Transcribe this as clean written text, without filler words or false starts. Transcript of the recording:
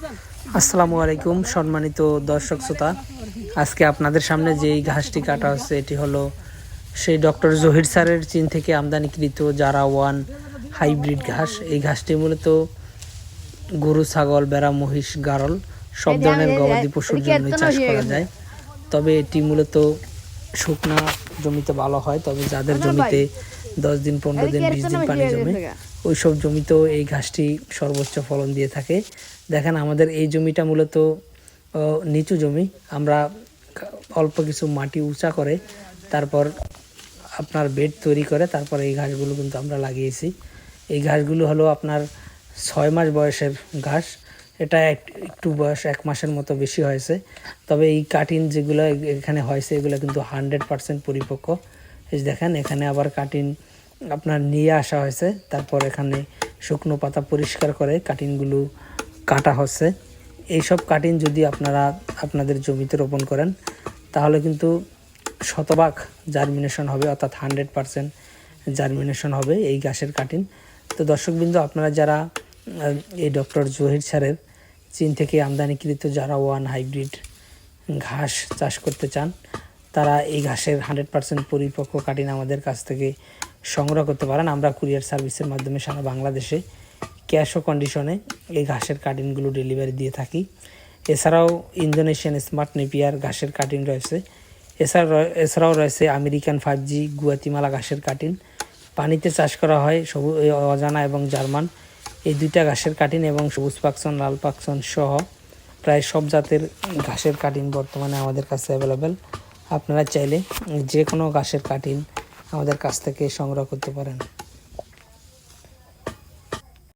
আসসালামু আলাইকুম সম্মানিত দর্শক শ্রোতা। আজকে আপনাদের সামনে যেই ঘাসটি কাটা হচ্ছে এটি হলো সেই ডক্টর জহির স্যারের চীন থেকে আমদানিকৃত জারা ওয়ান হাইব্রিড ঘাস। এই ঘাসটি মূলত গরু, ছাগল, ভেড়া, মহিষ, গারল সব ধরনের গবাদি পশুর জন্য চাষ করা যায়। তবে এটি মূলত শুকনা জমিতে ভালো হয়, তবে যাদের জমিতে 10 দিন, 15 দিন, 20 দিন পানি জমে ওই সব জমিতেও এই ঘাসটি সর্বোচ্চ ফলন দিয়ে থাকে। দেখেন আমাদের এই জমিটা মূলত নিচু জমি। আমরা অল্প কিছু মাটি উঁচা করে তারপর আপনার বেড তৈরি করে তারপর এই ঘাসগুলো কিন্তু আমরা লাগিয়েছি। এই ঘাসগুলো হলো আপনার 6 মাস বয়সের ঘাস। এটা একটু বয়স 1 মাসের মতো বেশি হয়েছে। তবে এই কাটিন যেগুলো এখানে হয়েছে এগুলো কিন্তু 100% পরিপক্ক। এই দেখেন এখানে আবার কাটিন আপনার নিয়ে আসা হয়েছে, তারপর এখানে শুকনো পাতা পরিষ্কার করে কাটিনগুলো কাটা হচ্ছে। এইসব কাটিন যদি আপনারা আপনাদের জমিতে রোপণ করেন তাহলে কিন্তু শতভাগ জার্মিনেশন হবে, অর্থাৎ 100% জার্মিনেশন হবে এই ঘাসের কাটিন। তো দর্শকবৃন্দ, আপনারা যারা এই ডক্টর জহির স্যারের চীন থেকে আমদানিকৃত জারা ওয়ান হাইব্রিড ঘাস চাষ করতে চান তারা এই ঘাসের 100% পরিপক্ক কাটিন আমাদের কাছ থেকে সংগ্রহ করতে পারেন। আমরা কুরিয়ার সার্ভিসের মাধ্যমে সারা বাংলাদেশে ক্যাশ ও কন্ডিশনে এই ঘাসের কাটিনগুলো ডেলিভারি দিয়ে থাকি। এছাড়াও ইন্দোনেশিয়ান স্মার্ট নেপিয়ার ঘাসের কাটিন রয়েছে। এছাড়াও রয়েছে আমেরিকান 5G গুয়াতিমালা ঘাসের কাটিন। পানিতে চাষ করা হয় অজানা এবং জার্মান এই দুইটা ঘাসের কাটিন এবং সবুজ পাকসন, লাল পাকসন সহ প্রায় সব জাতের ঘাসের কাটিন বর্তমানে আমাদের কাছে অ্যাভেলেবেল। আপনারা চাইলে যে কোনো ঘাসের কাটিন আমাদের কাছ থেকে সংগ্রহ করতে পারেন।